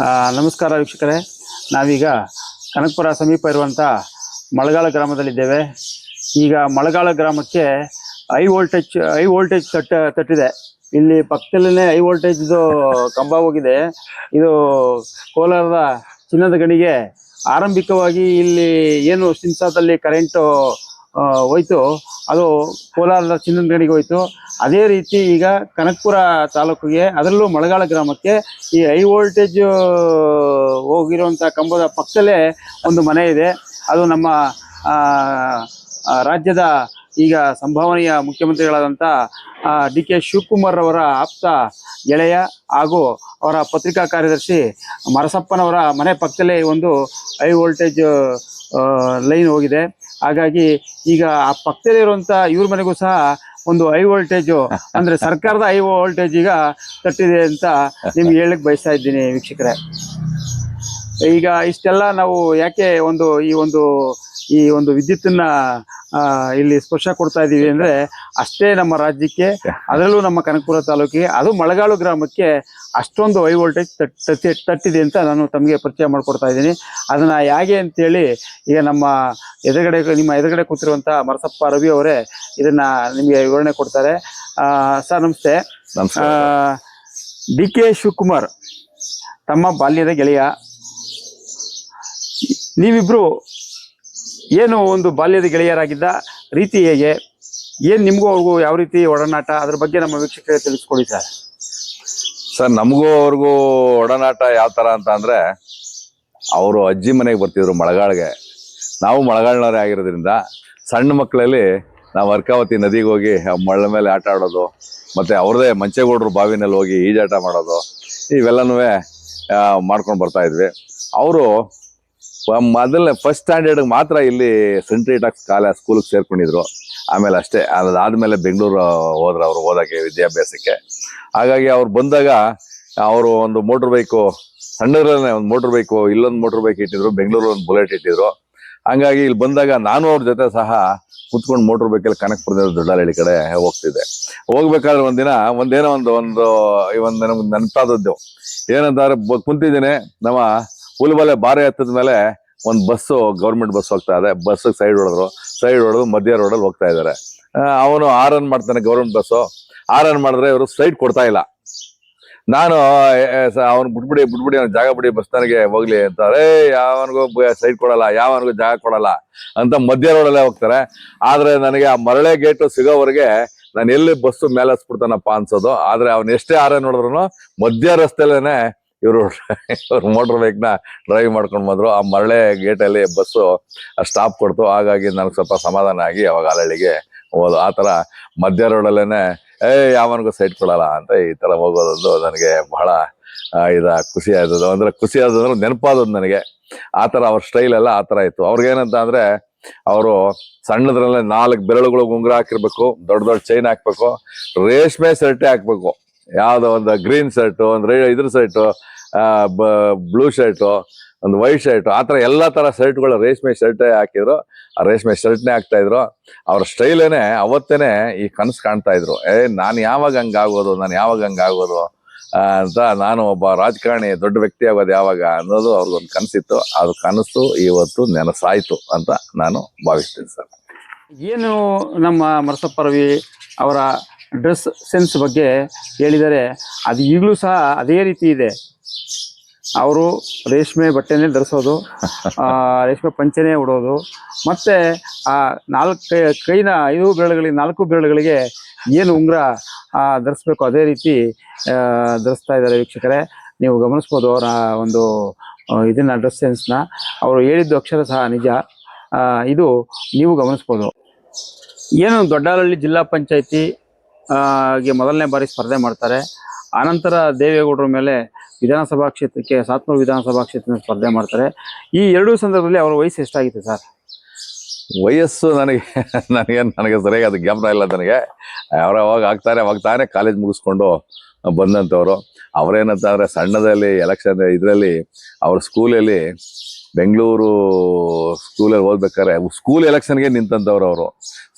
ನಮಸ್ಕಾರ ವೀಕ್ಷಕರೇ, ನಾವೀಗ ಕನಕಪುರ ಸಮೀಪ ಇರುವಂಥ ಮಳಗಾಲ ಗ್ರಾಮದಲ್ಲಿದ್ದೇವೆ. ಈಗ ಮಳಗಾಲ ಗ್ರಾಮಕ್ಕೆ ಹೈ ವೋಲ್ಟೇಜ್ ತಟ್ಟಿದೆ. ಇಲ್ಲಿ ಪಕ್ಕದಲ್ಲೇ ಹೈ ವೋಲ್ಟೇಜ್ದು ಕಂಬ ಹೋಗಿದೆ. ಇದು ಕೋಲಾರದ ಚಿನ್ನದ ಗಣಿಗೆ ಆರಂಭಿಕವಾಗಿ ಇಲ್ಲಿ ಏನು ಸಿನ್ಸಾದಲ್ಲಿ ಕರೆಂಟು ಹೋಯ್ತು, ಅದು ಕೋಲಾರದ ಚಿನ್ನದ ಗಣಿಗೆ ಹೋಯ್ತು. ಅದೇ ರೀತಿ ಈಗ ಕನಕಪುರ ತಾಲೂಕಿಗೆ, ಅದರಲ್ಲೂ ಮಳಗಾಲ ಗ್ರಾಮಕ್ಕೆ ಈ ಹೈ ವೋಲ್ಟೇಜ್ ಹೋಗಿರುವಂಥ ಕಂಬದ ಪಕ್ಕದಲ್ಲೇ ಒಂದು ಮನೆ ಇದೆ. ಅದು ನಮ್ಮ ರಾಜ್ಯದ ಈಗ ಸಂಭಾವನೆಯ ಮುಖ್ಯಮಂತ್ರಿಗಳಾದಂಥ ಡಿ ಕೆ ಶಿವಕುಮಾರ್ ಅವರ ಆಪ್ತ ಗೆಳೆಯ ಹಾಗೂ ಅವರ ಪತ್ರಿಕಾ ಕಾರ್ಯದರ್ಶಿ ಮರಸಪ್ಪನವರ ಮನೆ ಪಕ್ಕದಲ್ಲೇ ಒಂದು ಹೈ ವೋಲ್ಟೇಜ್ ಲೈನ್ ಹೋಗಿದೆ. ಹಾಗಾಗಿ ಈಗ ಆ ಪಕ್ಕದಲ್ಲಿರುವಂಥ ಇವ್ರ ಮನೆಗೂ ಸಹ ಒಂದು ಹೈ ವೋಲ್ಟೇಜು, ಅಂದರೆ ಸರ್ಕಾರದ ಹೈ ವೋಲ್ಟೇಜ್ ಈಗ ತಟ್ಟಿದೆ ಅಂತ ನಿಮ್ಗೆ ಹೇಳಕ್ಕೆ ಬಯಸ್ತಾ ಇದ್ದೀನಿ ವೀಕ್ಷಕರೇ. ಈಗ ಇಷ್ಟೆಲ್ಲ ನಾವು ಯಾಕೆ ಈ ಒಂದು ವಿದ್ಯುತ್ತನ್ನ ಇಲ್ಲಿ ಸ್ಪರ್ಶ ಕೊಡ್ತಾ ಇದ್ದೀವಿ ಅಂದರೆ, ಅಷ್ಟೇ ನಮ್ಮ ರಾಜ್ಯಕ್ಕೆ, ಅದರಲ್ಲೂ ನಮ್ಮ ಕನಕಪುರ ತಾಲೂಕಿಗೆ, ಅದು ಮಳಗಾಲು ಗ್ರಾಮಕ್ಕೆ ಅಷ್ಟೊಂದು ಹೈ ವೋಲ್ಟೇಜ್ ತಟ್ಟಿದೆ ಅಂತ ನಾನು ತಮಗೆ ಪರಿಚಯ ಮಾಡಿಕೊಡ್ತಾ ಇದ್ದೀನಿ. ಅದನ್ನು ಹೇಗೆ ಅಂತೇಳಿ ಈಗ ನಿಮ್ಮ ಎದುರುಗಡೆ ಕೂತಿರುವಂಥ ಮರಸಪ್ಪ ರವಿ ಅವರೇ ಇದನ್ನು ನಿಮಗೆ ವಿವರಣೆ ಕೊಡ್ತಾರೆ. ಸರ್ ನಮಸ್ತೆ. ಡಿ ಕೆ ಶಿವಕುಮಾರ್ ತಮ್ಮ ಬಾಲ್ಯದ ಗೆಳೆಯ, ನೀವಿಬ್ರು ಏನು ಒಂದು ಬಾಲ್ಯದ ಗೆಳೆಯರಾಗಿದ್ದ ರೀತಿ ಹೇಗೆ, ಏನು ನಿಮಗೂ ಅವ್ರಿಗೂ ಯಾವ ರೀತಿ ಒಡನಾಟ, ಅದ್ರ ಬಗ್ಗೆ ನಮ್ಮ ವೀಕ್ಷಕರಿಗೆ ತಿಳಿಸ್ಕೊಡಿ ಸರ್. ಸರ್, ನಮಗೂ ಅವ್ರಿಗೂ ಒಡನಾಟ ಯಾವ ಥರ ಅಂತ ಅಂದರೆ, ಅವರು ಅಜ್ಜಿ ಮನೆಗೆ ಬರ್ತಿದ್ರು ಮಳೆಗಾಳಿಗೆ. ನಾವು ಮಳೆಗಾಲನವರೇ ಆಗಿರೋದ್ರಿಂದ ಸಣ್ಣ ಮಕ್ಕಳಲ್ಲಿ ನಾವು ಅರ್ಕಾವತಿ ನದಿಗೆ ಹೋಗಿ ಮಳ್ಳ ಮೇಲೆ ಆಟ ಆಡೋದು, ಮತ್ತು ಅವ್ರದ್ದೇ ಮಂಚೇಗೌಡರು ಬಾವಿನಲ್ಲಿ ಹೋಗಿ ಈಜಾಟ ಮಾಡೋದು, ಇವೆಲ್ಲನೂ ಮಾಡ್ಕೊಂಡು ಬರ್ತಾಯಿದ್ವಿ. ಅವರು ಮೊದಲನೇ ಫಸ್ಟ್ ಸ್ಟ್ಯಾಂಡರ್ಡ್ಗೆ ಮಾತ್ರ ಇಲ್ಲಿ ಸೆಂಟ್ ರೀಟಾಕ್ಸ್ ಸ್ಕೂಲಿಗೆ ಸೇರ್ಕೊಂಡಿದ್ರು. ಆಮೇಲೆ ಅಷ್ಟೇ, ಅದಾದಮೇಲೆ ಬೆಂಗಳೂರು ಹೋದ್ರು ಅವರು ಓದೋಕ್ಕೆ, ವಿದ್ಯಾಭ್ಯಾಸಕ್ಕೆ. ಹಾಗಾಗಿ ಅವ್ರು ಬಂದಾಗ ಅವರು ಒಂದು ಮೋಟ್ರ್ ಬೈಕು, ಸಣ್ಣದ್ರಲ್ಲೇ ಒಂದು ಮೋಟ್ರ್ ಬೈಕು, ಇಲ್ಲೊಂದು ಮೋಟ್ರ್ ಬೈಕ್ ಇಟ್ಟಿದ್ರು, ಬೆಂಗಳೂರು ಒಂದು ಬುಲೆಟ್ ಇಟ್ಟಿದ್ರು. ಹಂಗಾಗಿ ಇಲ್ಲಿ ಬಂದಾಗ ನಾನು ಅವ್ರ ಜೊತೆ ಸಹ ಕುತ್ಕೊಂಡು ಮೋಟ್ರ್ ಬೈಕಲ್ಲಿ ಕನಕಪುರದ ದೊಡ್ಡಹಳ್ಳಿ ಕಡೆ ಹೋಗ್ತಿದ್ದೆ. ಹೋಗ್ಬೇಕಾದ್ರೆ ಒಂದೇನೋ ನಮ್ಗೆ ನೆನಪಾದದ್ದು ಏನಂತಂದ್ರೆ, ಕುಂತಿದ್ದೀನಿ, ನಮ್ಮ ಹುಲ್ಬಲೆ ಬಾರೆ ಹತ್ತದ ಮೇಲೆ ಒಂದು ಬಸ್ಸು, ಗೌರ್ಮೆಂಟ್ ಬಸ್ ಹೋಗ್ತಾ ಇದೆ. ಬಸ್ಸಿಗೆ ಸೈಡ್ ಹೊಡೆದು ಮಧ್ಯ ರೋಡಲ್ಲಿ ಹೋಗ್ತಾ ಇದ್ದಾರೆ. ಅವನು ಆರನ್ ಮಾಡ್ತಾನೆ, ಗೌರ್ಮೆಂಟ್ ಬಸ್ಸು ಆರನ್ ಮಾಡಿದ್ರೆ ಇವರು ಸೈಡ್ ಕೊಡ್ತಾ ಇಲ್ಲ. ನಾನು ಅವ್ನು ಬಿಟ್ಬಿಡಿ ಅವ್ನು ಜಾಗ ಬಿಡಿ, ಬಸ್ ನನಗೆ ಹೋಗ್ಲಿ ಅಂತ, ಯಾವನಿಗೂ ಸೈಡ್ ಕೊಡಲ್ಲ, ಯಾವನಿಗೂ ಜಾಗ ಕೊಡಲ್ಲ ಅಂತ ಮಧ್ಯ ರೋಡಲ್ಲೇ ಹೋಗ್ತಾರೆ. ಆದ್ರೆ ನನಗೆ ಆ ಮರಳೆ ಗೇಟು ಸಿಗೋವರೆಗೆ ನಾನು ಎಲ್ಲಿ ಬಸ್ಸು ಮೇಲೆ ಹಸ್ಬಿಡ್ತಾನಪ್ಪ ಅನ್ಸೋದು. ಆದ್ರೆ ಅವ್ನು ಎಷ್ಟೇ ಆರನ್ ನೋಡಿದ್ರು ಮಧ್ಯ ರಸ್ತೆಲೇನೆ ಇವರು ಮೋಟರ್ ಬೈಕ್ನ ಡ್ರೈವ್ ಮಾಡ್ಕೊಂಡು ಬಂದ್ರು. ಆ ಮರಳೆ ಗೇಟಲ್ಲಿ ಬಸ್ಸು ಸ್ಟಾಪ್ ಕೊಡ್ತು. ಹಾಗಾಗಿ ನನಗೆ ಸ್ವಲ್ಪ ಸಮಾಧಾನ ಆಗಿ ಅವಾಗ ಆಲಹಳ್ಳಿಗೆ ಹೋದು. ಆ ಥರ ಮಧ್ಯ ರೋಡಲ್ಲೇನೆ ಯಾವನಿಗೂ ಸೈಡ್ ಕೊಡಲ್ಲ ಅಂತ ಈ ಥರ ಹೋಗೋದೊಂದು ನನಗೆ ಬಹಳ ಖುಷಿ ಆದದ್ದು. ಖುಷಿ ಆದದಂದ್ರೆ ನೆನಪಾದದ್ದು ನನಗೆ. ಆ ಥರ ಅವ್ರ ಸ್ಟೈಲ್ ಎಲ್ಲ ಆ ಥರ ಇತ್ತು. ಅವ್ರಿಗೇನಂತ ಅಂದರೆ, ಅವರು ಸಣ್ಣದ್ರಲ್ಲೇ 4 ಬೆರಳುಗಳು ಉಂಗುರ ಹಾಕಿರ್ಬೇಕು, ದೊಡ್ಡ ಚೈನ್ ಹಾಕ್ಬೇಕು, ರೇಷ್ಮೆ ಶರ್ಟೇ ಹಾಕ್ಬೇಕು. ಯಾವುದೋ ಒಂದು ಗ್ರೀನ್ ಶರ್ಟು, ಒಂದು ಇದ್ರ ಶರ್ಟು, ಬ್ಲೂ ಶರ್ಟು, ಒಂದು ವೈಟ್ ಶರ್ಟು, ಆ ಥರ ಎಲ್ಲ ಥರ ಶರ್ಟ್ಗಳು ರೇಷ್ಮೆ ಶರ್ಟೇ ಹಾಕಿದ್ರು. ಆ ರೇಷ್ಮೆ ಶರ್ಟ್ನೇ ಹಾಕ್ತಾಯಿದ್ರು. ಅವ್ರ ಸ್ಟೈಲೇನೆ ಅವತ್ತೇನೆ ಈ ಕನಸು ಕಾಣ್ತಾ ಇದ್ರು. ನಾನು ಯಾವಾಗ ಹಂಗಾಗೋದು ಅಂತ, ನಾನು ಒಬ್ಬ ರಾಜಕಾರಣಿ, ದೊಡ್ಡ ವ್ಯಕ್ತಿ ಆಗೋದು ಯಾವಾಗ ಅನ್ನೋದು ಅವ್ರಿಗೊಂದು ಕನಸಿತ್ತು. ಅದು ಕನಸು ಇವತ್ತು ನೆನಸಾಯ್ತು ಅಂತ ನಾನು ಭಾವಿಸ್ತೀನಿ ಸರ್. ಏನು ನಮ್ಮ ಮರಸಪ್ಪ ರವಿ ಅವರ ಡ್ರೆಸ್ ಸೆನ್ಸ್ ಬಗ್ಗೆ ಹೇಳಿದರೆ, ಅದು ಈಗಲೂ ಸಹ ಅದೇ ರೀತಿ ಇದೆ. ಅವರು ರೇಷ್ಮೆ ಬಟ್ಟೆನೇ ಧರಿಸೋದು, ರೇಷ್ಮೆ ಪಂಚೆನೇ ಉಡೋದು, ಮತ್ತು ಆ 4 ಬೆರಳುಗಳಿಗೆ ಏನು ಉಂಗುರ ಧರಿಸ್ಬೇಕು ಅದೇ ರೀತಿ ಧರಿಸ್ತಾ ಇದ್ದಾರೆ ವೀಕ್ಷಕರೇ. ನೀವು ಗಮನಿಸ್ಬೋದು ಅವರ ಒಂದು ಇದನ್ನು, ಡ್ರೆಸ್ ಸೆನ್ಸ್ನ. ಅವರು ಹೇಳಿದ್ದು ಅಕ್ಷರ ಸಹ ನಿಜ. ಇದು ನೀವು ಗಮನಿಸ್ಬೋದು. ಏನು ದೊಡ್ಡಹಳ್ಳಿ ಜಿಲ್ಲಾ ಪಂಚಾಯತಿ ಗೆ ಮೊದಲನೇ ಬಾರಿ ಸ್ಪರ್ಧೆ ಮಾಡ್ತಾರೆ. ಆನಂತರ ದೇವೇಗೌಡರ ಮೇಲೆ ವಿಧಾನಸಭಾ ಕ್ಷೇತ್ರಕ್ಕೆ, ಸಾತ್ನೂರು ವಿಧಾನಸಭಾ ಕ್ಷೇತ್ರ ಸ್ಪರ್ಧೆ ಮಾಡ್ತಾರೆ. ಈ ಎರಡೂ ಸಂದರ್ಭದಲ್ಲಿ ಅವರ ವಯಸ್ಸು ಎಷ್ಟಾಗಿತ್ತು ಸರ್? ವಯಸ್ಸು ನನಗೆ ಸರಿಯಾಗಿ ಅದು ಜ್ಞಾಪನ ಇಲ್ಲ ನನಗೆ. ಅವಾಗ ತಾನೇ ಕಾಲೇಜ್ ಮುಗಿಸ್ಕೊಂಡು ಬಂದಂಥವ್ರು. ಅವರೇನಂತಂದರೆ, ಸಣ್ಣದಲ್ಲಿ ಎಲೆಕ್ಷನ್ ಇದರಲ್ಲಿ ಅವ್ರ ಸ್ಕೂಲಲ್ಲಿ, ಬೆಂಗಳೂರು ಸ್ಕೂಲಲ್ಲಿ ಓದ್ಬೇಕಾದ್ರೆ ಸ್ಕೂಲ್ ಎಲೆಕ್ಷನ್ಗೆ ನಿಂತಂಥವ್ರು. ಅವರು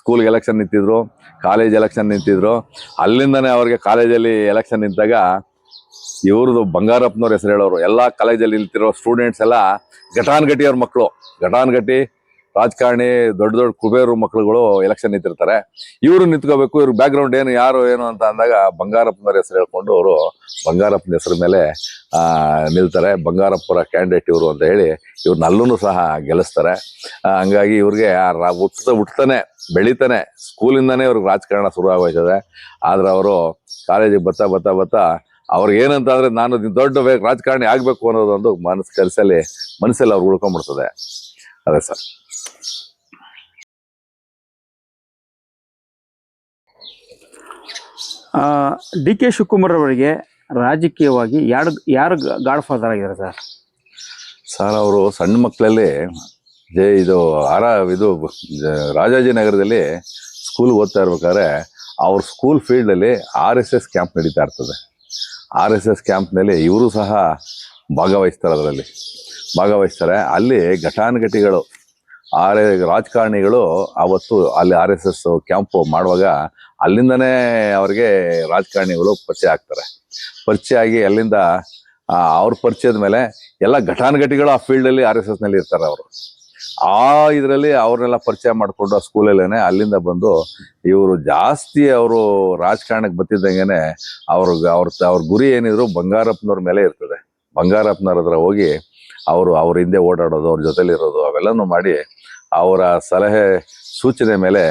ಸ್ಕೂಲ್ಗೆ ಎಲೆಕ್ಷನ್ ನಿಂತಿದ್ರು, ಕಾಲೇಜ್ ಎಲೆಕ್ಷನ್ ನಿಂತಿದ್ರು. ಅಲ್ಲಿಂದನೇ ಅವ್ರಿಗೆ ಕಾಲೇಜಲ್ಲಿ ಎಲೆಕ್ಷನ್ ನಿಂತಾಗ ಇವ್ರದ್ದು ಬಂಗಾರಪ್ಪನವ್ರ ಹೆಸರು ಹೇಳೋರು. ಎಲ್ಲ ಕಾಲೇಜಲ್ಲಿ ನಿಲ್ತಿರೋ ಸ್ಟೂಡೆಂಟ್ಸ್ ಎಲ್ಲ ಘಟಾನ್ಘಟಿ ಅವ್ರ ಮಕ್ಕಳು. ಘಟಾನ್ಘಟಿ ರಾಜಕಾರಣಿ, ದೊಡ್ಡ ದೊಡ್ಡ ಕುಬೇರು ಮಕ್ಕಳುಗಳು ಎಲೆಕ್ಷನ್ ನಿಂತಿರ್ತಾರೆ. ಇವರು ನಿಂತ್ಕೋಬೇಕು, ಇವ್ರ ಬ್ಯಾಕ್ ಗ್ರೌಂಡ್ ಯಾರು ಏನು ಅಂತ ಅಂದಾಗ ಬಂಗಾರಪ್ಪನವ್ರ ಹೆಸರು ಹೇಳ್ಕೊಂಡು ಅವರು ಬಂಗಾರಪ್ಪನ ಹೆಸರು ಮೇಲೆ ನಿಲ್ತಾರೆ. ಬಂಗಾರಪ್ಪರ ಕ್ಯಾಂಡಿಡೇಟ್ ಇವರು ಅಂತ ಹೇಳಿ ಇವ್ರನ್ನ ಅಲ್ಲೂ ಸಹ ಗೆಲ್ಲಿಸ್ತಾರೆ. ಹಂಗಾಗಿ ಇವ್ರಿಗೆ ಹುಟ್ಟತಾನೆ ಬೆಳಿತಾನೆ ಸ್ಕೂಲಿಂದಾನೇ ಇವ್ರಿಗೆ ರಾಜಕಾರಣ ಶುರು ಆಗೋಯ್ತದೆ. ಆದ್ರೆ ಅವರು ಕಾಲೇಜಿಗೆ ಬರ್ತಾ ಅವ್ರಿಗೆ ಏನಂತ ಅಂದ್ರೆ ನಾನು ದೊಡ್ಡ ರಾಜಕಾರಣಿ ಆಗ್ಬೇಕು ಅನ್ನೋದೊಂದು ಮನಸ್ಸಲ್ಲಿ ಅವ್ರು ಉಳ್ಕೊಂಡ್ಬಿಡ್ತದೆ. ಅದೇ ಸರ್. ಡಿ ಕೆ ಶಿವಕುಮಾರ್ ಅವರಿಗೆ ರಾಜಕೀಯವಾಗಿ ಯಾರು ಗಾಡ್ ಫಾದರ್ ಆಗಿದ್ದಾರೆ ಸರ್? ಸರ್ ಅವರು ಸಣ್ಣ ಮಕ್ಕಳಲ್ಲಿ ಇದು ರಾಜಾಜಿನಗರದಲ್ಲಿ ಸ್ಕೂಲ್ ಓದ್ತಾ ಇರ್ಬೇಕಾದ್ರೆ ಅವ್ರ ಸ್ಕೂಲ್ ಫೀಲ್ಡಲ್ಲಿ RSS ಕ್ಯಾಂಪ್ ನಡೀತಾ ಇರ್ತದೆ. RSS ಕ್ಯಾಂಪ್ನಲ್ಲಿ ಇವರು ಸಹ ಭಾಗವಹಿಸ್ತಾರೆ. ಅಲ್ಲಿ ಘಟಾನುಘಟಿಗಳು ರಾಜಕಾರಣಿಗಳು ಅವತ್ತು ಅಲ್ಲಿ RSS ಕ್ಯಾಂಪ್ ಮಾಡುವಾಗ ಅಲ್ಲಿಂದನೇ ಅವ್ರಿಗೆ ರಾಜಕಾರಣಿಗಳು ಪರಿಚಯ ಆಗ್ತಾರೆ. ಪರಿಚಯ ಆಗಿ ಅಲ್ಲಿಂದ ಅವ್ರ ಪರಿಚಯದ ಮೇಲೆ ಎಲ್ಲ ಘಟಾನುಘಟಿಗಳು ಆ ಫೀಲ್ಡಲ್ಲಿ RSS ನಲ್ಲಿ ಇರ್ತಾರೆ. ಅವರು ಇದರಲ್ಲಿ ಅವ್ರನ್ನೆಲ್ಲ ಪರಿಚಯ ಮಾಡಿಕೊಂಡು ಆ ಸ್ಕೂಲಲ್ಲೇನೆ ಅಲ್ಲಿಂದ ಬಂದು ಇವರು ಜಾಸ್ತಿ ಅವರು ರಾಜಕಾರಣಕ್ಕೆ ಬತ್ತಿದ್ದಂಗೆನೆ ಅವ್ರ ಗುರಿ ಏನಿದ್ರು ಬಂಗಾರಪ್ಪನವ್ರ ಮೇಲೆ ಇರ್ತದೆ. ಬಂಗಾರಪ್ಪನವ್ರ ಹತ್ರ ಹೋಗಿ ಅವ್ರ ಹಿಂದೆ ಓಡಾಡೋದು, ಅವ್ರ ಜೊತೆಲಿರೋದು ಅವೆಲ್ಲನೂ ಮಾಡಿ ಅವರ ಸಲಹೆ ಸೂಚನೆ ಮೇಲೆ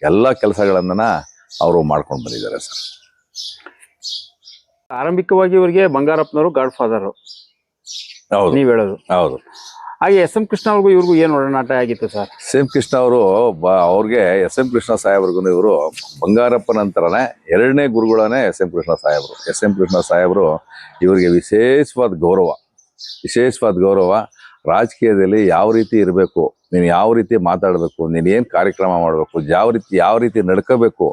ಎಲ್ಲ ಕೆಲಸಗಳನ್ನ ಅವರು ಮಾಡ್ಕೊಂಡು ಬಂದಿದ್ದಾರೆ ಸರ್. ಆರಂಭಿಕವಾಗಿ ಇವರಿಗೆ ಬಂಗಾರಪ್ಪನವರು ಗಾಡ್ ಫಾದರ್ ಹೌದು, ನೀವ್ ಹೇಳೋದು. ಹೌದು. ಹಾಗೆ ಎಸ್ ಎಂ ಕೃಷ್ಣ ಅವ್ರಿಗೂ ಇವ್ರಿಗೂ ಏನು ಒಡನಾಟ ಆಗಿತ್ತು ಸರ್? ಎಸ್ ಎಂ ಕೃಷ್ಣ ಅವರು ಅವ್ರಿಗೆ ಎಸ್ ಎಂ ಕೃಷ್ಣ ಸಾಹೇಬ್ರಿಗೂ ಇವರು ಬಂಗಾರಪ್ಪ ನಂತರನೇ ಎರಡನೇ ಗುರುಗಳನ್ನೇ ಎಸ್ ಎಂ ಕೃಷ್ಣ ಸಾಹೇಬ್ರು. ಎಸ್ ಎಂ ಕೃಷ್ಣ ಸಾಹೇಬ್ರು ಇವರಿಗೆ ವಿಶೇಷವಾದ ಗೌರವ. ರಾಜಕೀಯದಲ್ಲಿ ಯಾವ ರೀತಿ ಇರಬೇಕು, ನೀನು ಯಾವ ರೀತಿ ಮಾತಾಡಬೇಕು, ನೀನು ಏನು ಕಾರ್ಯಕ್ರಮ ಮಾಡಬೇಕು, ಯಾವ ರೀತಿ ನಡ್ಕೋಬೇಕು,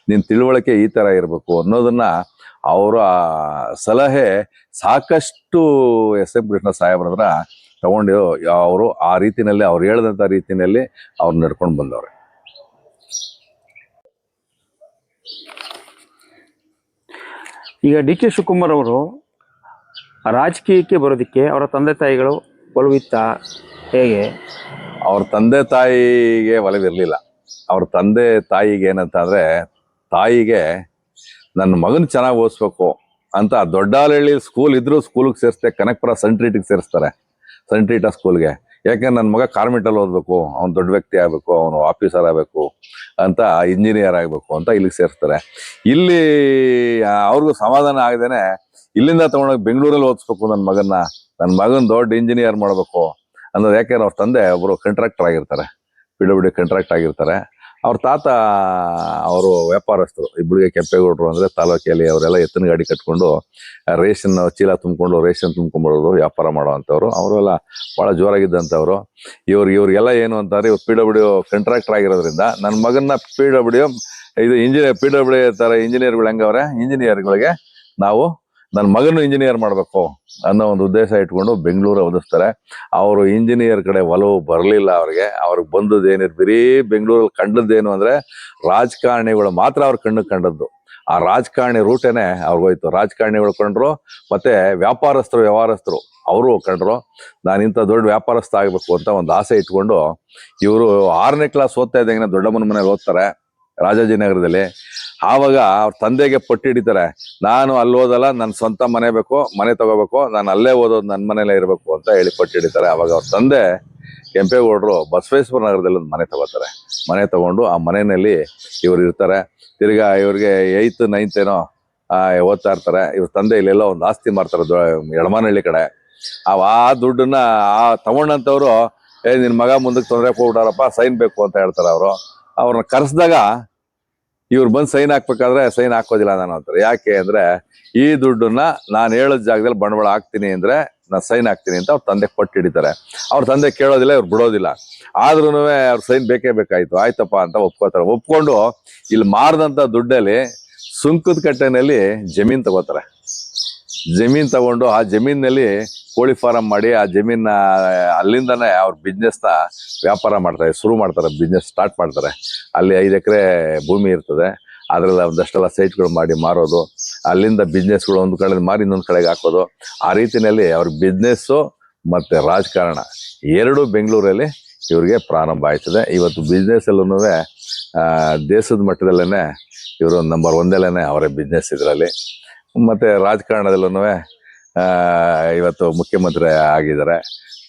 ನಿನ್ನ ತಿಳುವಳಿಕೆ ಈ ಥರ ಇರಬೇಕು ಅನ್ನೋದನ್ನ ಅವರ ಸಲಹೆ ಸಾಕಷ್ಟು ಎಸ್ ಎಂ ಕೃಷ್ಣ ಸಾಹೇಬ್ರ ಹತ್ರ ತಗೊಂಡು ಅವರು ಆ ರೀತಿನಲ್ಲಿ ಅವ್ರು ಹೇಳಿದಂಥ ರೀತಿಯಲ್ಲಿ ಅವ್ರು ನಡ್ಕೊಂಡು ಬಂದವ್ರೆ. ಈಗ ಡಿ ಕೆ ಶಿವಕುಮಾರ್ ಅವರು ರಾಜಕೀಯಕ್ಕೆ ಬರೋದಕ್ಕೆ ಅವರ ತಂದೆ ತಾಯಿಗಳು ಒಲವಿತ್ತ ಹೇಗೆ? ಅವ್ರ ತಂದೆ ತಾಯಿಗೆ ಒಲವಿರಲಿಲ್ಲ. ಅವ್ರ ತಂದೆ ತಾಯಿಗೆ ಏನಂತ ಅಂದರೆ, ತಾಯಿಗೆ ನನ್ನ ಮಗನ ಚೆನ್ನಾಗಿ ಓದಿಸ್ಬೇಕು ಅಂತ ದೊಡ್ಡಾಲಹಳ್ಳಿ ಸ್ಕೂಲ್ ಇದ್ರೂ ಸ್ಕೂಲಿಗೆ ಸೇರಿಸ್ತೆ, ಕನಕಪುರ ಸೆಂಟ್ರೀಟಿಗೆ ಸೇರಿಸ್ತಾರೆ, ಸೆಂಟ್ರೀಟ ಸ್ಕೂಲ್ಗೆ. ಯಾಕೆಂದ್ರೆ ನನ್ನ ಮಗ ಕಾರ್ಮೆಂಟಲ್ಲಿ ಓದಬೇಕು, ಅವ್ನು ದೊಡ್ಡ ವ್ಯಕ್ತಿ ಆಗಬೇಕು, ಅವನು ಆಫೀಸರ್ ಆಗಬೇಕು ಅಂತ, ಇಂಜಿನಿಯರ್ ಆಗಬೇಕು ಅಂತ ಇಲ್ಲಿಗೆ ಸೇರಿಸ್ತಾರೆ. ಇಲ್ಲಿ ಅವ್ರಿಗೂ ಸಮಾಧಾನ ಆಗದೇನೆ ಇಲ್ಲಿಂದ ತೊಗೊಂಡೋಗಿ ಬೆಂಗಳೂರಲ್ಲಿ ಓದಿಸ್ಬೇಕು ನನ್ನ ಮಗನ ದೊಡ್ಡ ಇಂಜಿನಿಯರ್ ಮಾಡಬೇಕು ಅನ್ನೋದು. ಯಾಕೆಂದ್ರೆ ಅವ್ರ ತಂದೆ ಒಬ್ಬರು ಕಾಂಟ್ರಾಕ್ಟರ್ ಆಗಿರ್ತಾರೆ, PWD ಕಾಂಟ್ರಾಕ್ಟ್ ಆಗಿರ್ತಾರೆ. ಅವ್ರ ತಾತ ಅವರು ವ್ಯಾಪಾರಸ್ಥರು, ಇಬ್ಬರಿಗೆ ಕೆಂಪೇಗೌಡರು ಅಂದರೆ ತಾಲೂಕಿಯಲ್ಲಿ ಅವರೆಲ್ಲ ಎತ್ತಿನ ಗಾಡಿ ಕಟ್ಕೊಂಡು ರೇಷನ್ ಚೀಲ ತುಂಬಿಕೊಂಡು ರೇಷನ್ ತುಂಬ್ಕೊಂಡ್ಬರೋದು, ವ್ಯಾಪಾರ ಮಾಡೋವಂಥವ್ರು. ಅವರೆಲ್ಲ ಭಾಳ ಜೋರಾಗಿದ್ದಂಥವ್ರು. ಇವ್ರಿಗೆಲ್ಲ ಏನು ಅಂತಾರೆ, ಇವ್ರು PWD ಕಾಂಟ್ರಾಕ್ಟರ್ ಆಗಿರೋದ್ರಿಂದ ನನ್ನ ಮಗನ PWD PWD ಥರ ಇಂಜಿನಿಯರ್ಗಳು ಹೆಂಗವ್ರೆ, ಇಂಜಿನಿಯರ್ಗಳಿಗೆ ನಾವು ನನ್ನ ಮಗನು ಇಂಜಿನಿಯರ್ ಮಾಡಬೇಕು ಅನ್ನೋ ಒಂದು ಉದ್ದೇಶ ಇಟ್ಕೊಂಡು ಬೆಂಗಳೂರು ಓದಿಸ್ತಾರೆ. ಅವರು ಇಂಜಿನಿಯರ್ ಕಡೆ ಒಲವು ಬರಲಿಲ್ಲ ಅವ್ರಿಗೆ ಬಂದದ್ದು ಏನಿರು ಬರೀ ಬೆಂಗಳೂರಲ್ಲಿ ಕಂಡದ್ದೇನು ಅಂದರೆ ರಾಜಕಾರಣಿಗಳು ಮಾತ್ರ ಅವ್ರ ಕಂಡದ್ದು. ಆ ರಾಜಕಾರಣಿ ರೂಟೇನೆ ಅವ್ರಿಗೋಯ್ತು. ರಾಜಕಾರಣಿಗಳು ಕಂಡ್ರು, ಮತ್ತೆ ವ್ಯವಹಾರಸ್ಥರು ಅವರು ಕಂಡ್ರು. ನಾನು ಇಂಥ ದೊಡ್ಡ ವ್ಯಾಪಾರಸ್ಥ ಆಗಬೇಕು ಅಂತ ಒಂದು ಆಸೆ ಇಟ್ಕೊಂಡು ಇವರು 6ನೇ ಕ್ಲಾಸ್ ಓದ್ತಾ ಇದ್ದಂಗೆ ದೊಡ್ಡಮ್ಮನ ಮನೇಲಿ ಓದ್ತಾರೆ ರಾಜಾಜಿನಗರದಲ್ಲಿ. ಆವಾಗ ಅವ್ರ ತಂದೆಗೆ ಪಟ್ಟಿ ಹಿಡಿತಾರೆ, ನಾನು ಅಲ್ಲಿ ಓದಲ್ಲ, ನನ್ನ ಸ್ವಂತ ಮನೆ ಬೇಕು, ಮನೆ ತಗೋಬೇಕು, ನಾನು ಅಲ್ಲೇ ಓದೋದು, ನನ್ನ ಮನೇಲೇ ಇರಬೇಕು ಅಂತ ಹೇಳಿ ಪಟ್ಟಿ ಹಿಡಿತಾರೆ. ಆವಾಗ ಅವ್ರ ತಂದೆ ಕೆಂಪೇಗೌಡರು ಬಸವೇಶ್ವರ ನಗರದಲ್ಲಿ ಒಂದು ಮನೆ ತಗೋತಾರೆ. ಮನೆ ತಗೊಂಡು ಆ ಮನೆಯಲ್ಲಿ ಇವ್ರು ಇರ್ತಾರೆ. ತಿರ್ಗಾ ಇವ್ರಿಗೆ 8th 9th ಏನೋ ಓದ್ತಾ ಇರ್ತಾರೆ. ಇವ್ರ ತಂದೆ ಇಲ್ಲೆಲ್ಲ ಒಂದು ಆಸ್ತಿ ಮಾರ್ತಾರೆ ಎಡಮಾನಹಳ್ಳಿ ಕಡೆ. ಆ ದುಡ್ಡನ್ನ ತಗೊಂಡಂಥವ್ರು, ನಿನ್ನ ಮಗ ಮುಂದಕ್ಕೆ ತೊಂದರೆ ಕೊಡ್ಬಿಟ್ಟಾರಪ್ಪ, ಸೈನ್ ಬೇಕು ಅಂತ ಹೇಳ್ತಾರೆ. ಅವ್ರನ್ನ ಕರೆಸಿದಾಗ ಇವ್ರು ಬಂದು ಸೈನ್ ಹಾಕ್ಬೇಕಾದ್ರೆ ಸೈನ್ ಹಾಕೋದಿಲ್ಲ ನಾನು ಅಂತಾರೆ. ಯಾಕೆ ಅಂದ್ರೆ, ಈ ದುಡ್ಡನ್ನ ನಾನು ಹೇಳಿದ ಜಾಗದಲ್ಲಿ ಬಂಡವಾಳ ಹಾಕ್ತೀನಿ ಅಂದ್ರೆ ನಾನು ಸೈನ್ ಹಾಕ್ತೀನಿ ಅಂತ ಅವ್ರ ತಂದೆ ಪಟ್ಟು ಹಿಡಿತಾರೆ. ಅವ್ರ ತಂದೆ ಕೇಳೋದಿಲ್ಲ, ಇವ್ರು ಬಿಡೋದಿಲ್ಲ. ಆದ್ರೂ ಅವ್ರ ಸೈನ್ ಬೇಕೇ ಬೇಕಾಯ್ತು, ಆಯ್ತಪ್ಪ ಅಂತ ಒಪ್ಕೋತಾರೆ. ಒಪ್ಕೊಂಡು ಇಲ್ಲಿ ಮಾರಿದಂಥ ದುಡ್ಡಲ್ಲಿ ಸುಂಕದ ಕಟ್ಟೆನಲ್ಲಿ ಜಮೀನ್ ತಗೋತಾರೆ. ಜಮೀನ್ ತಗೊಂಡು ಆ ಜಮೀನಲ್ಲಿ ಕೋಳಿ ಫಾರಂ ಮಾಡಿ ಆ ಜಮೀನ ಅಲ್ಲಿಂದನೇ ಅವ್ರ ಬಿಸ್ನೆಸ್ನ ವ್ಯಾಪಾರ ಮಾಡ್ತಾರೆ, ಶುರು ಮಾಡ್ತಾರೆ, ಬಿಸ್ನೆಸ್ ಸ್ಟಾರ್ಟ್ ಮಾಡ್ತಾರೆ. ಅಲ್ಲಿ 5 ಎಕರೆ ಭೂಮಿ ಇರ್ತದೆ. ಅದರೆಲ್ಲ ಒಂದಷ್ಟೆಲ್ಲ ಸೈಟ್ಗಳು ಮಾಡಿ ಮಾರೋದು, ಅಲ್ಲಿಂದ ಬಿಸ್ನೆಸ್ಗಳು ಒಂದು ಕಡೆ ಮಾರಿ ಇನ್ನೊಂದು ಕಡೆಗೆ ಹಾಕೋದು. ಆ ರೀತಿಯಲ್ಲಿ ಅವ್ರ ಬಿಸ್ನೆಸ್ಸು ಮತ್ತು ರಾಜಕಾರಣ ಎರಡೂ ಬೆಂಗಳೂರಲ್ಲಿ ಇವ್ರಿಗೆ ಪ್ರಾರಂಭ ಆಯ್ತದೆ. ಇವತ್ತು ಬಿಸ್ನೆಸ್ಸಲ್ಲೂ ದೇಶದ ಮಟ್ಟದಲ್ಲೇ ಇವರು ನಂಬರ್ 1 ಅವರೇ ಬಿಸ್ನೆಸ್ ಇದರಲ್ಲಿ. ಮತ್ತು ರಾಜಕಾರಣದಲ್ಲೂ ಇವತ್ತು ಮುಖ್ಯಮಂತ್ರಿ ಆಗಿದ್ದಾರೆ.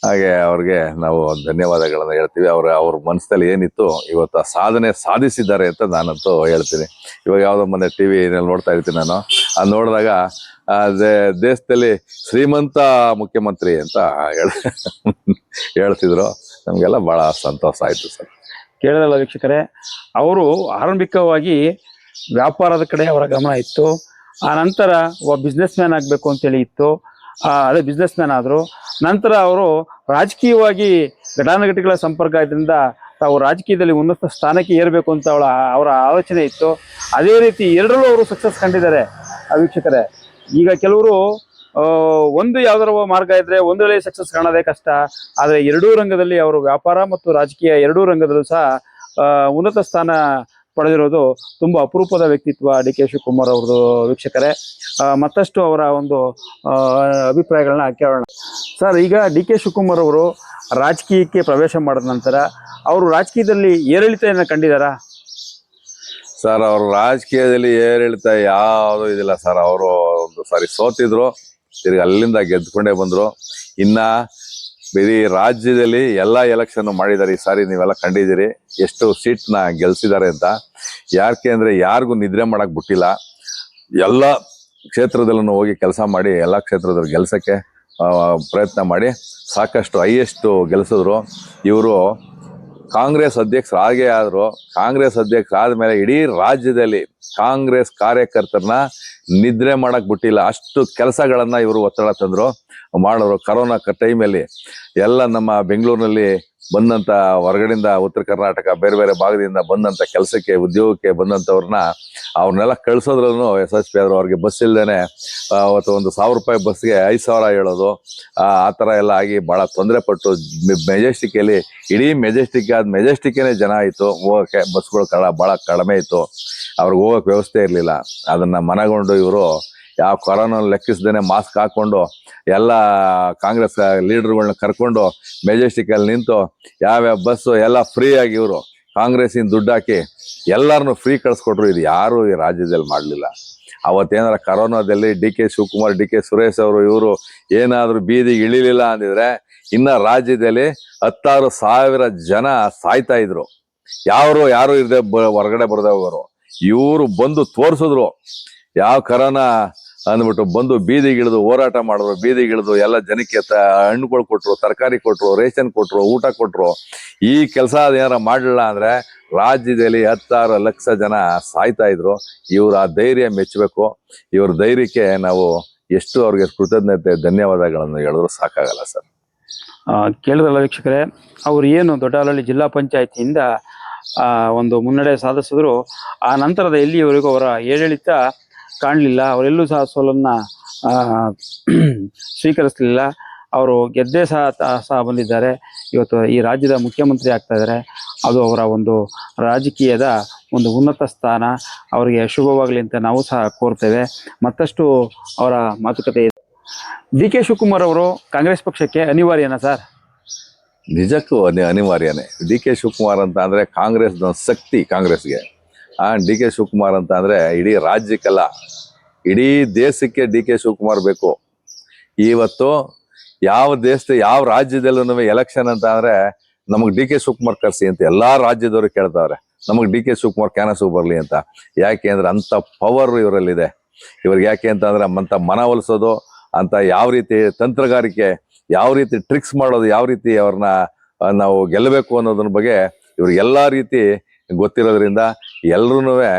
ಹಾಗೆ ಅವ್ರಿಗೆ ನಾವು ಧನ್ಯವಾದಗಳನ್ನು ಹೇಳ್ತೀವಿ. ಅವ್ರ ಮನಸ್ಸಲ್ಲಿ ಏನಿತ್ತು ಇವತ್ತು ಆ ಸಾಧನೆ ಸಾಧಿಸಿದ್ದಾರೆ ಅಂತ ನಾನಂತೂ ಹೇಳ್ತೀನಿ. ಇವಾಗ ಯಾವುದೋ ಮೊನ್ನೆ ಟಿ ವಿನಲ್ಲಿ ನೋಡ್ತಾ ಇರ್ತೀನಿ ನಾನು. ಅದು ನೋಡಿದಾಗ ದೇಶದಲ್ಲಿ ಶ್ರೀಮಂತ ಮುಖ್ಯಮಂತ್ರಿ ಅಂತ ಹೇಳ್ತಿದ್ರು. ನಮಗೆಲ್ಲ ಭಾಳ ಸಂತೋಷ ಆಯಿತು ಸರ್. ಕೇಳಿದಲ್ಲ ವೀಕ್ಷಕರೇ, ಅವರು ಆರಂಭಿಕವಾಗಿ ವ್ಯಾಪಾರದ ಕಡೆ ಅವರ ಗಮನ ಇತ್ತು. ಆ ನಂತರ ಒಬ್ಬ ಬಿಸ್ನೆಸ್ ಮ್ಯಾನ್ ಆಗಬೇಕು ಅಂತೇಳಿ ಇತ್ತು. ಅದೇ ಬಿಸ್ನೆಸ್ ಮ್ಯಾನ್ ಆದರು. ನಂತರ ಅವರು ರಾಜಕೀಯವಾಗಿ ಘಟಾನುಘಟಿಗಳ ಸಂಪರ್ಕ ಇದರಿಂದ ತಾವು ರಾಜಕೀಯದಲ್ಲಿ ಉನ್ನತ ಸ್ಥಾನಕ್ಕೆ ಏರಬೇಕು ಅಂತ ಅವರ ಆಲೋಚನೆ ಇತ್ತು. ಅದೇ ರೀತಿ ಎರಡರಲ್ಲೂ ಅವರು ಸಕ್ಸಸ್ ಕಂಡಿದ್ದಾರೆ ವೀಕ್ಷಕರೇ. ಈಗ ಕೆಲವರು ಒಂದು ಯಾವ್ದಾರ ಮಾರ್ಗ ಇದ್ರೆ ಒಂದರಲ್ಲಿ ಸಕ್ಸಸ್ ಕಾಣೋದೇ ಕಷ್ಟ. ಆದರೆ ಎರಡೂ ರಂಗದಲ್ಲಿ ಅವರು ವ್ಯಾಪಾರ ಮತ್ತು ರಾಜಕೀಯ ಎರಡೂ ರಂಗದಲ್ಲೂ ಸಹ ಉನ್ನತ ಸ್ಥಾನ ಪಡೆದಿರೋದು ತುಂಬ ಅಪರೂಪದ ವ್ಯಕ್ತಿತ್ವ ಡಿ ಕೆ ಶಿವಕುಮಾರ್ ಅವ್ರದ್ದು ವೀಕ್ಷಕರೇ. ಮತ್ತಷ್ಟು ಅವರ ಒಂದು ಅಭಿಪ್ರಾಯಗಳನ್ನ ಕೇಳೋಣ. ಸರ್, ಈಗ ಡಿ ಕೆ ಶಿವಕುಮಾರ್ ಅವರು ರಾಜಕೀಯಕ್ಕೆ ಪ್ರವೇಶ ಮಾಡಿದ ನಂತರ ಅವರು ರಾಜಕೀಯದಲ್ಲಿ ಏರಿಳಿತ ಕಂಡಿದ್ದಾರಾ? ಸರ್, ಅವರು ರಾಜಕೀಯದಲ್ಲಿ ಏರಿಳಿತ ಯಾವುದೂ ಇದಿಲ್ಲ ಸರ್. ಅವರು ಒಂದು ಸಾರಿ ಸೋತಿದ್ರು, ತಿರ್ಗಿ ಅಲ್ಲಿಂದ ಗೆದ್ದುಕೊಂಡೇ ಬಂದರು. ಇನ್ನು ಇಡೀ ರಾಜ್ಯದಲ್ಲಿ ಎಲ್ಲ ಎಲೆಕ್ಷನ್ ಮಾಡಿದ್ದಾರೆ. ಈ ಸಾರಿ ನೀವೆಲ್ಲ ಕಂಡಿದ್ದೀರಿ ಎಷ್ಟು ಸೀಟ್ನ ಗೆಲ್ಸಿದ್ದಾರೆ ಅಂತ. ಯಾಕೆ ಅಂದರೆ ಯಾರಿಗೂ ನಿದ್ರೆ ಮಾಡಕ್ಕೆ ಬಿಟ್ಟಿಲ್ಲ. ಎಲ್ಲ ಕ್ಷೇತ್ರದಲ್ಲೂ ಹೋಗಿ ಕೆಲಸ ಮಾಡಿ ಎಲ್ಲ ಕ್ಷೇತ್ರದಲ್ಲಿ ಗೆಲ್ಸೋಕ್ಕೆ ಪ್ರಯತ್ನ ಮಾಡಿ ಸಾಕಷ್ಟು ಹೈಯೆಸ್ಟು ಗೆಲ್ಸಿದ್ರು. ಇವರು ಕಾಂಗ್ರೆಸ್ ಅಧ್ಯಕ್ಷರಾಗೇ ಆದರು. ಕಾಂಗ್ರೆಸ್ ಅಧ್ಯಕ್ಷರಾದ ಮೇಲೆ ಇಡೀ ರಾಜ್ಯದಲ್ಲಿ ಕಾಂಗ್ರೆಸ್ ಕಾರ್ಯಕರ್ತರನ್ನ ನಿದ್ರೆ ಮಾಡಕ್ಕೆ ಬಿಟ್ಟಿಲ್ಲ. ಅಷ್ಟು ಕೆಲಸಗಳನ್ನು ಇವರು ಒತ್ತಡ ತಂದರು, ಮಾಡಿದ್ರು. ಕರೋನಾ ಟೈಮಲ್ಲಿ ಎಲ್ಲ ನಮ್ಮ ಬೆಂಗಳೂರಿನಲ್ಲಿ ಬಂದಂಥ ಹೊರಗಡೆಯಿಂದ ಉತ್ತರ ಕರ್ನಾಟಕ ಬೇರೆ ಬೇರೆ ಭಾಗದಿಂದ ಬಂದಂಥ ಕೆಲಸಕ್ಕೆ ಉದ್ಯೋಗಕ್ಕೆ ಬಂದಂಥವ್ರನ್ನ ಅವ್ರನ್ನೆಲ್ಲ ಕಳಿಸೋದ್ರೂ ಯಶಸ್ವಿ ಆದರು. ಅವ್ರಿಗೆ ಬಸ್ ಇಲ್ಲದೇ ಅವತ್ತು ಒಂದು ₹1,000 ಬಸ್ಗೆ 5,000 ಹೇಳೋದು, ಆ ಥರ ಎಲ್ಲ ಆಗಿ ಭಾಳ ತೊಂದರೆ ಪಟ್ಟು ಮೆಜೆಸ್ಟಿಕ್ಕಲ್ಲಿ ಇಡೀ ಮೆಜೆಸ್ಟಿಕ್ಕೇ ಜನ ಆಯಿತು. ಹೋಗೋಕ್ಕೆ ಬಸ್ಗಳು ಭಾಳ ಕಡಿಮೆ ಇತ್ತು. ಅವ್ರಿಗೆ ಹೋಗೋಕ್ಕೆ ವ್ಯವಸ್ಥೆ ಇರಲಿಲ್ಲ. ಅದನ್ನು ಮನಗೊಂಡು ಇವರು ಯಾವ ಕೊರೋನಾ ಲೆಕ್ಕಿಸ್ದೇ ಮಾಸ್ಕ್ ಹಾಕ್ಕೊಂಡು ಎಲ್ಲ ಕಾಂಗ್ರೆಸ್ ಲೀಡರ್ಗಳನ್ನ ಕರ್ಕೊಂಡು ಮೆಜೆಸ್ಟಿಕಲ್ಲಿ ನಿಂತು ಯಾವ್ಯಾವ ಬಸ್ಸು ಎಲ್ಲ ಫ್ರೀಯಾಗಿ ಇವರು ಕಾಂಗ್ರೆಸ್ಸಿನ ದುಡ್ಡು ಹಾಕಿ ಎಲ್ಲರನ್ನೂ ಫ್ರೀ ಕಳಿಸ್ಕೊಟ್ರು. ಇದು ಯಾರೂ ಈ ರಾಜ್ಯದಲ್ಲಿ ಮಾಡಲಿಲ್ಲ. ಅವತ್ತೇನಾರ ಕರೋನಾದಲ್ಲಿ D K Shivakumar, D K Suresh ಅವರು ಇವರು ಏನಾದರೂ ಬೀದಿಗೆ ಇಳಿಲಿಲ್ಲ ಅಂದಿದ್ರೆ ಇನ್ನು ರಾಜ್ಯದಲ್ಲಿ 16,000 ಜನ ಸಾಯ್ತಾ ಇದ್ರು. ಯಾರು ಇರದೆ ಹೊರಗಡೆ ಬರದೆ ಹೋಗೋರು. ಇವರು ಬಂದು ತೋರಿಸಿದ್ರು ಯಾವ ಕರೋನಾ ಅಂದ್ಬಿಟ್ಟು ಬಂದು ಬೀದಿಗಿಳಿದು ಹೋರಾಟ ಮಾಡಿದ್ರು. ಬೀದಿಗಿಳಿದು ಎಲ್ಲ ಜನಕ್ಕೆ ಹಣ್ಣುಗಳು ಕೊಟ್ಟರು, ತರಕಾರಿ ಕೊಟ್ಟರು, ರೇಷನ್ ಕೊಟ್ಟರು, ಊಟ ಕೊಟ್ಟರು. ಈ ಕೆಲಸ ಅದೇನಾರ ಮಾಡಲಿಲ್ಲ ಅಂದರೆ ರಾಜ್ಯದಲ್ಲಿ 16 ಲಕ್ಷ ಜನ ಸಾಯ್ತಾ ಇದ್ರು. ಇವರು ಆ ಧೈರ್ಯ ಮೆಚ್ಚಬೇಕು. ಇವ್ರ ಧೈರ್ಯಕ್ಕೆ ನಾವು ಎಷ್ಟು ಅವ್ರಿಗೆ ಕೃತಜ್ಞತೆ ಧನ್ಯವಾದಗಳನ್ನು ಹೇಳಿದ್ರು ಸಾಕಾಗಲ್ಲ ಸರ್. ಕೇಳಿದ್ರಲ್ಲ ವೀಕ್ಷಕರೇ, ಅವ್ರು ಏನು ದೊಡ್ಡಹಳ್ಳಿ ಜಿಲ್ಲಾ ಪಂಚಾಯತಿಯಿಂದ ಒಂದು ಮುನ್ನಡೆ ಸಾಧಿಸಿದ್ರು. ಆ ನಂತರದ ಎಲ್ಲಿಯವರೆಗೂ ಅವರ ಏರಿಳಿತ ಕಾಣಲಿಲ್ಲ. ಅವರೆಲ್ಲೂ ಸಹ ಸೋಲನ್ನು ಸ್ವೀಕರಿಸಲಿಲ್ಲ. ಅವರು ಗೆದ್ದೇ ಸಹ ಬಂದಿದ್ದಾರೆ. ಇವತ್ತು ಈ ರಾಜ್ಯದ ಮುಖ್ಯಮಂತ್ರಿ ಆಗ್ತಾ ಇದ್ದಾರೆ. ಅದು ಅವರ ಒಂದು ರಾಜಕೀಯದ ಒಂದು ಉನ್ನತ ಸ್ಥಾನ. ಅವರಿಗೆ ಶುಭವಾಗಲಿ ಅಂತ ನಾವು ಸಹ ಕೋರ್ತೇವೆ. ಮತ್ತಷ್ಟು ಅವರ ಮಾತುಕತೆ ಇದೆ. ಡಿ ಕೆ ಶಿವಕುಮಾರ್ ಅವರು ಕಾಂಗ್ರೆಸ್ ಪಕ್ಷಕ್ಕೆ ಅನಿವಾರ್ಯನಾ ಸರ್? ನಿಜಕ್ಕೂ ಅನಿವಾರ್ಯನೇ. ಡಿ ಕೆ ಶಿವಕುಮಾರ್ ಅಂತ ಅಂದರೆ ಕಾಂಗ್ರೆಸ್ನ ಶಕ್ತಿ. ಕಾಂಗ್ರೆಸ್ಗೆ ಡಿ ಕೆ ಶಿವಕುಮಾರ್ ಅಂತ ಅಂದರೆ ಇಡೀ ರಾಜ್ಯಕ್ಕೆಲ್ಲ ಇಡೀ ದೇಶಕ್ಕೆ ಡಿ ಕೆ ಶಿವಕುಮಾರ್ ಬೇಕು. ಇವತ್ತು ಯಾವ ರಾಜ್ಯದಲ್ಲೂ ಎಲೆಕ್ಷನ್ ಅಂತ ಅಂದರೆ ನಮಗೆ ಡಿ ಕೆ ಶಿವಕುಮಾರ್ ಕರೆಸಿ ಅಂತ ಎಲ್ಲ ರಾಜ್ಯದವರು ಕೇಳ್ತಾವ್ರೆ. ನಮಗೆ ಡಿ ಕೆ ಶಿವಕುಮಾರ್ ಕ್ಯಾನ್ಸು ಬರಲಿ ಅಂತ. ಯಾಕೆ ಅಂದರೆ ಅಂಥ ಪವರ್ ಇವರಲ್ಲಿದೆ. ಇವ್ರಿಗೆ ಯಾಕೆ ಅಂತ ಅಂದರೆ ಅಂಥ ಮನವೊಲಿಸೋದು, ಅಂತ ಯಾವ ರೀತಿ ತಂತ್ರಗಾರಿಕೆ, ಯಾವ ರೀತಿ ಟ್ರಿಕ್ಸ್ ಮಾಡೋದು, ಯಾವ ರೀತಿ ಅವ್ರನ್ನ ನಾವು ಗೆಲ್ಲಬೇಕು ಅನ್ನೋದ್ರ ಬಗ್ಗೆ ಇವ್ರಿಗೆಲ್ಲ ರೀತಿ ಗೊತ್ತಿರೋದ್ರಿಂದ ಎಲ್ರೂ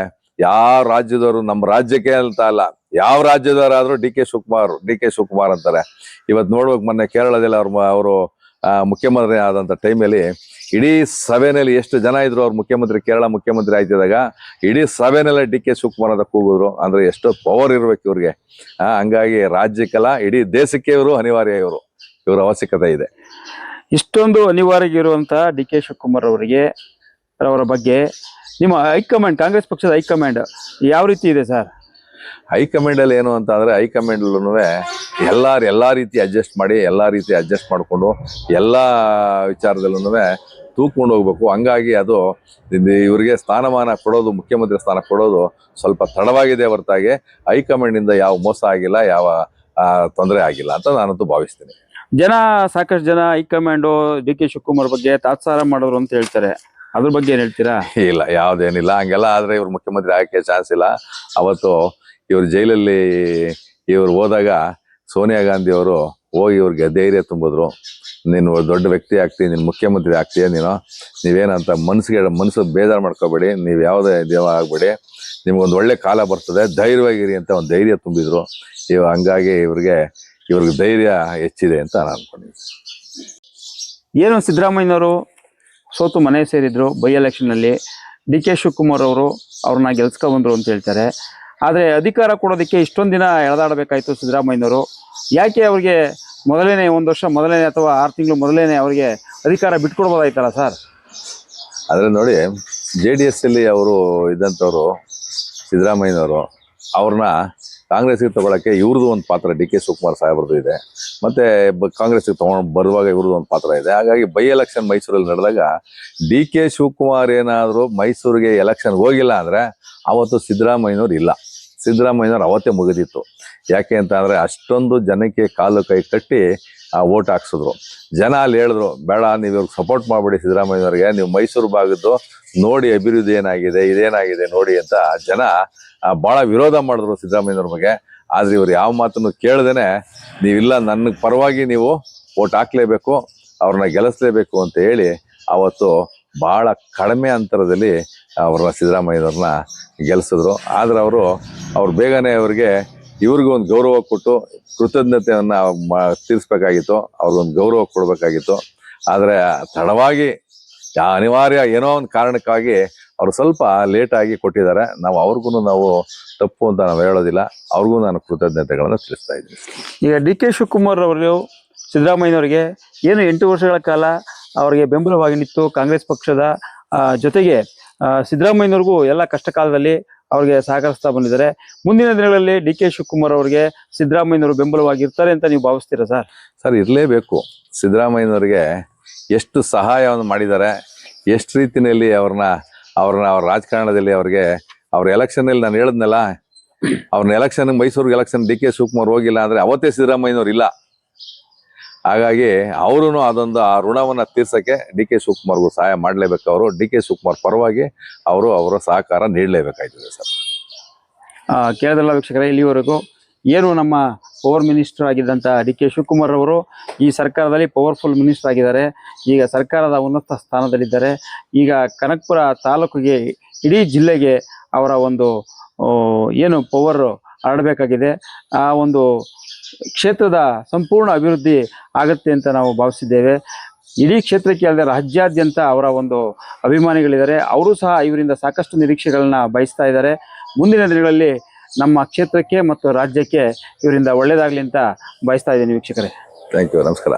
ಯಾವ ರಾಜ್ಯದವರು ನಮ್ಮ ರಾಜ್ಯಕ್ಕೆ ಅಂತ ಅಲ್ಲ, ಯಾವ ರಾಜ್ಯದವರಾದರೂ ಡಿ ಕೆ ಶಿವಕುಮಾರ್ ಅಂತಾರೆ. ಇವತ್ತು ನೋಡ್ಬೇಕು, ಮೊನ್ನೆ ಕೇರಳದಲ್ಲಿ ಅವರು ಮುಖ್ಯಮಂತ್ರಿ ಆದಂಥ ಟೈಮಲ್ಲಿ ಇಡೀ ಸಭೆಯಲ್ಲಿ ಎಷ್ಟು ಜನ ಇದ್ರು. ಅವ್ರು ಕೇರಳ ಮುಖ್ಯಮಂತ್ರಿ ಆಯ್ತಿದಾಗ ಇಡೀ ಸಭೆನಲ್ಲೇ ಡಿ ಕೆ ಶಿವಕುಮಾರ್ ಅಂತ ಕೂಗಿದ್ರು. ಅಂದರೆ ಎಷ್ಟೋ ಪವರ್ ಇರ್ಬೇಕು ಇವ್ರಿಗೆ. ಹಂಗಾಗಿ ರಾಜ್ಯಕ್ಕೆಲ್ಲ ಇಡೀ ದೇಶಕ್ಕೆ ಇವರು ಅನಿವಾರ್ಯ. ಇವರ ಅವಶ್ಯಕತೆ ಇದೆ. ಇಷ್ಟೊಂದು ಅನಿವಾರ್ಯ ಇರುವಂತಹ ಡಿ ಕೆ ಶಿವಕುಮಾರ್ ಅವರ ಬಗ್ಗೆ ನಿಮ್ಮ ಹೈಕಮಾಂಡ್, ಕಾಂಗ್ರೆಸ್ ಪಕ್ಷದ ಹೈಕಮಾಂಡ್ ಯಾವ ರೀತಿ ಇದೆ ಸರ್? ಹೈಕಮಾಂಡ್ ಅಲ್ಲಿ ಏನು ಅಂತ ಅಂದ್ರೆ ಹೈಕಮಾಂಡ್ ಎಲ್ಲಾ ರೀತಿ ಅಡ್ಜಸ್ಟ್ ಮಾಡಿ ಮಾಡಿಕೊಂಡು ಎಲ್ಲಾ ವಿಚಾರದಲ್ಲೂ ತೂಕೊಂಡು ಹೋಗ್ಬೇಕು. ಹಂಗಾಗಿ ಅದು ಇವರಿಗೆ ಸ್ಥಾನಮಾನ ಕೊಡೋದು, ಮುಖ್ಯಮಂತ್ರಿ ಸ್ಥಾನ ಕೊಡೋದು ಸ್ವಲ್ಪ ತಡವಾಗಿದೆ ಹೊರತಾಗಿ ಹೈಕಮಾಂಡ್ ಇಂದ ಯಾವ ಮೋಸ ಆಗಿಲ್ಲ, ಯಾವ ತೊಂದರೆ ಆಗಿಲ್ಲ ಅಂತ ನಾನಂತೂ ಭಾವಿಸ್ತೀನಿ. ಸಾಕಷ್ಟು ಜನ ಹೈಕಮಾಂಡು ಡಿ.ಕೆ. ಶಿವಕುಮಾರ್ ಬಗ್ಗೆ ತಾತ್ಸಾರ ಮಾಡಿದ್ರು ಅಂತ ಹೇಳ್ತಾರೆ, ಅದ್ರ ಬಗ್ಗೆ ಏನ್ ಹೇಳ್ತೀರಾ? ಇಲ್ಲ, ಯಾವ್ದೇನಿಲ್ಲ, ಹಂಗೆಲ್ಲ ಆದ್ರೆ ಇವ್ರು ಮುಖ್ಯಮಂತ್ರಿ ಆಗಕ್ಕೆ ಚಾನ್ಸ್ ಇಲ್ಲ. ಅವತ್ತು ಇವ್ರು ಜೈಲಲ್ಲಿ ಇವ್ರು ಹೋದಾಗ ಸೋನಿಯಾ ಗಾಂಧಿ ಅವರು ಹೋಗಿ ಇವ್ರಿಗೆ ಧೈರ್ಯ ತುಂಬಿದ್ರು. ನೀನು ದೊಡ್ಡ ವ್ಯಕ್ತಿ ಆಗ್ತೀಯ, ನೀನು ಮುಖ್ಯಮಂತ್ರಿ ಆಗ್ತೀಯ, ನೀವೇನಂತ ಮನಸ್ಸು ಬೇಜಾರು ಮಾಡ್ಕೋಬೇಡಿ, ನೀವು ಯಾವುದೇ ಆಗಬೇಡಿ, ನಿಮ್ಗೊಂದು ಒಳ್ಳೆ ಕಾಲ ಬರ್ತದೆ, ಧೈರ್ಯವಾಗಿರಿ ಅಂತ ಒಂದು ಧೈರ್ಯ ತುಂಬಿದ್ರು. ಹಂಗಾಗಿ ಇವ್ರಿಗೆ ಧೈರ್ಯ ಹೆಚ್ಚಿದೆ ಅಂತ ನಾನು ಅನ್ಕೊಂಡಿದ್ದೀನಿ. ಏನು ಸಿದ್ದರಾಮಯ್ಯನವರು ಸೋತು ಮನೆ ಸೇರಿದ್ರು ಬೈ ಎಲೆಕ್ಷನ್ನಲ್ಲಿ, ಡಿ.ಕೆ. ಶಿವಕುಮಾರ್ ಅವರು ಅವ್ರನ್ನ ಗೆಲ್ಸ್ಕೊಂಡ್ಬಂದ್ರು ಅಂತ ಹೇಳ್ತಾರೆ. ಆದರೆ ಅಧಿಕಾರ ಕೊಡೋದಕ್ಕೆ ಇಷ್ಟೊಂದು ದಿನ ಎಳೆದಾಡಬೇಕಾಯ್ತು ಸಿದ್ದರಾಮಯ್ಯನವರು. ಯಾಕೆ ಅವ್ರಿಗೆ ಮೊದಲೇನೆ 1 ವರ್ಷ ಮೊದಲೇನೆ ಅಥವಾ 6 ತಿಂಗಳು ಮೊದಲೇನೆ ಅವ್ರಿಗೆ ಅಧಿಕಾರ ಬಿಟ್ಕೊಡ್ಬೋದಾಯ್ತಲ್ಲ ಸರ್? ಆದರೆ ನೋಡಿ, JDS ಅಲ್ಲಿ ಅವರು ಇದ್ದಂಥವ್ರು ಸಿದ್ದರಾಮಯ್ಯನವರು, ಅವ್ರನ್ನ ಕಾಂಗ್ರೆಸ್ಗೆ ತಗೊಳಕ್ಕೆ ಇವ್ರದ್ದು ಒಂದು ಪಾತ್ರ, ಡಿ.ಕೆ. ಶಿವಕುಮಾರ್ ಸಾಹೇಬ್ರದ್ದು ಇದೆ, ಮತ್ತೆ ಕಾಂಗ್ರೆಸ್ಗೆ ತಗೊಂಡು ಬರುವಾಗ ಇವ್ರದ್ದು ಒಂದು ಪಾತ್ರ ಇದೆ. ಹಾಗಾಗಿ ಬೈ ಎಲೆಕ್ಷನ್ ಮೈಸೂರಲ್ಲಿ ನಡೆದಾಗ ಡಿ.ಕೆ. ಶಿವಕುಮಾರ್ ಏನಾದರೂ ಮೈಸೂರಿಗೆ ಎಲೆಕ್ಷನ್ ಹೋಗಿಲ್ಲ ಅಂದರೆ ಅವತ್ತು ಸಿದ್ದರಾಮಯ್ಯನವ್ರು ಇಲ್ಲ, ಸಿದ್ದರಾಮಯ್ಯನವ್ರು ಅವತ್ತೇ ಮುಗಿದಿತ್ತು. ಯಾಕೆ ಅಂತ ಅಂದರೆ ಅಷ್ಟೊಂದು ಜನಕ್ಕೆ ಕಾಲು ಕೈ ಕಟ್ಟಿ ಓಟ್ ಹಾಕ್ಸಿದ್ರು. ಜನ ಅಲ್ಲಿ ಹೇಳಿದ್ರು, ಬೇಡ ನೀವು ಇವ್ರಿಗೆ ಸಪೋರ್ಟ್ ಮಾಡಬೇಡಿ ಸಿದ್ದರಾಮಯ್ಯನವ್ರಿಗೆ, ನೀವು ಮೈಸೂರು ಭಾಗದ್ದು ನೋಡಿ ಅಭಿವೃದ್ಧಿ ಏನಾಗಿದೆ, ಇದೇನಾಗಿದೆ ನೋಡಿ ಅಂತ ಜನ ಭಾಳ ವಿರೋಧ ಮಾಡಿದ್ರು ಸಿದ್ದರಾಮಯ್ಯನವ್ರ ಬಗ್ಗೆ. ಆದರೆ ಇವ್ರು ಯಾವ ಮಾತನ್ನು ಕೇಳ್ದೇನೆ, ನೀವಿಲ್ಲ ನನ್ನ ಪರವಾಗಿ ನೀವು ಓಟ್ ಹಾಕ್ಲೇಬೇಕು, ಅವ್ರನ್ನ ಗೆಲ್ಲಿಸ್ಲೇಬೇಕು ಅಂತ ಹೇಳಿ ಅವತ್ತು ಭಾಳ ಕಡಿಮೆ ಅಂತರದಲ್ಲಿ ಅವ್ರನ್ನ ಸಿದ್ದರಾಮಯ್ಯನವ್ರನ್ನ ಗೆಲ್ಲಿಸಿದ್ರು. ಆದರೆ ಅವ್ರು ಬೇಗನೆ ಇವ್ರಿಗೂ ಒಂದು ಗೌರವ ಕೊಟ್ಟು ಕೃತಜ್ಞತೆಯನ್ನು ತೀರಿಸ್ಬೇಕಾಗಿತ್ತು, ಅವ್ರಿಗೊಂದು ಗೌರವ ಕೊಡಬೇಕಾಗಿತ್ತು. ಆದರೆ ತಡವಾಗಿ ಅನಿವಾರ್ಯ ಏನೋ ಒಂದು ಕಾರಣಕ್ಕಾಗಿ ಅವರು ಸ್ವಲ್ಪ ಲೇಟಾಗಿ ಕೊಟ್ಟಿದ್ದಾರೆ. ನಾವು ತಪ್ಪು ಅಂತ ನಾವು ಹೇಳೋದಿಲ್ಲ, ಅವ್ರಿಗೂ ನಾನು ಕೃತಜ್ಞತೆಗಳನ್ನು ತಿಳಿಸ್ತಾ ಇದ್ದೀನಿ. ಈಗ ಡಿ.ಕೆ. ಶಿವಕುಮಾರ್ ಅವರು ಸಿದ್ದರಾಮಯ್ಯನವರಿಗೆ ಏನು 8 ವರ್ಷಗಳ ಕಾಲ ಅವರಿಗೆ ಬೆಂಬಲವಾಗಿ ನಿಂತು ಕಾಂಗ್ರೆಸ್ ಪಕ್ಷದ ಜೊತೆಗೆ ಸಿದ್ದರಾಮಯ್ಯನವ್ರಿಗೂ ಎಲ್ಲ ಕಷ್ಟ ಕಾಲದಲ್ಲಿ ಅವ್ರಿಗೆ ಸಹಕರಿಸ್ತಾ ಬಂದಿದ್ದಾರೆ. ಮುಂದಿನ ದಿನಗಳಲ್ಲಿ ಡಿ.ಕೆ. ಶಿವಕುಮಾರ್ ಅವರಿಗೆ ಸಿದ್ದರಾಮಯ್ಯನವರು ಬೆಂಬಲವಾಗಿರ್ತಾರೆ ಅಂತ ನೀವು ಭಾವಿಸ್ತೀರಾ ಸರ್? ಸರ್, ಇರಲೇಬೇಕು. ಸಿದ್ದರಾಮಯ್ಯನವರಿಗೆ ಎಷ್ಟು ಸಹಾಯವನ್ನು ಮಾಡಿದ್ದಾರೆ, ಎಷ್ಟು ರೀತಿಯಲ್ಲಿ ಅವ್ರ ರಾಜಕಾರಣದಲ್ಲಿ ಅವ್ರ ಎಲೆಕ್ಷನಲ್ಲಿ ನಾನು ಹೇಳಿದ್ನಲ್ಲ, ಅವ್ರನ್ನ ಎಲೆಕ್ಷನ್ ಮೈಸೂರಿಗೆ ಎಲೆಕ್ಷನ್ ಡಿ.ಕೆ. ಶಿವಕುಮಾರ್ ಹೋಗಿಲ್ಲ ಅಂದರೆ ಅವತ್ತೇ ಸಿದ್ದರಾಮಯ್ಯನವ್ರು ಇಲ್ಲ. ಹಾಗಾಗಿ ಅವರು ಅದೊಂದು ಆ ಋಣವನ್ನು ತೀರ್ಸೋಕ್ಕೆ ಡಿ.ಕೆ. ಶಿವಕುಮಾರ್ಗೂ ಸಹಾಯ ಮಾಡಲೇಬೇಕು. ಅವರು ಡಿ.ಕೆ. ಶಿವಕುಮಾರ್ ಪರವಾಗಿ ಅವರ ಸಹಕಾರ ನೀಡಲೇಬೇಕಾಯ್ತದೆ ಸರ್. ಕೇಳಿದ್ರಲ್ಲ ವೀಕ್ಷಕರೇ, ಇಲ್ಲಿವರೆಗೂ ಏನು ನಮ್ಮ ಪವರ್ ಮಿನಿಸ್ಟರ್ ಆಗಿದ್ದಂಥ ಡಿ.ಕೆ. ಶಿವಕುಮಾರ್ ಅವರು ಈ ಸರ್ಕಾರದಲ್ಲಿ ಪವರ್ಫುಲ್ ಮಿನಿಸ್ಟರ್ ಆಗಿದ್ದಾರೆ. ಈಗ ಸರ್ಕಾರದ ಉನ್ನತ ಸ್ಥಾನದಲ್ಲಿದ್ದಾರೆ. ಈಗ ಕನಕಪುರ ತಾಲೂಕಿಗೆ, ಇಡೀ ಜಿಲ್ಲೆಗೆ ಅವರ ಒಂದು ಏನು ಪವರ್ ಹರಡಬೇಕಾಗಿದೆ. ಆ ಒಂದು ಕ್ಷೇತ್ರದ ಸಂಪೂರ್ಣ ಅಭಿವೃದ್ಧಿ ಆಗುತ್ತೆ ಅಂತ ನಾವು ಭಾವಿಸಿದ್ದೇವೆ. ಇಡೀ ಕ್ಷೇತ್ರಕ್ಕೆ ಅಲ್ಲದೆ ರಾಜ್ಯಾದ್ಯಂತ ಅವರ ಒಂದು ಅಭಿಮಾನಿಗಳಿದ್ದಾರೆ. ಅವರು ಸಹ ಇವರಿಂದ ಸಾಕಷ್ಟು ನಿರೀಕ್ಷೆಗಳನ್ನ ಬಯಸ್ತಾ ಇದ್ದಾರೆ. ಮುಂದಿನ ದಿನಗಳಲ್ಲಿ ನಮ್ಮ ಕ್ಷೇತ್ರಕ್ಕೆ ಮತ್ತು ರಾಜ್ಯಕ್ಕೆ ಇವರಿಂದ ಒಳ್ಳೆಯದಾಗಲಿ ಅಂತ ಬಯಸ್ತಾ ಇದ್ದೀನಿ ವೀಕ್ಷಕರೇ. ಥ್ಯಾಂಕ್ ಯು, ನಮಸ್ಕಾರ.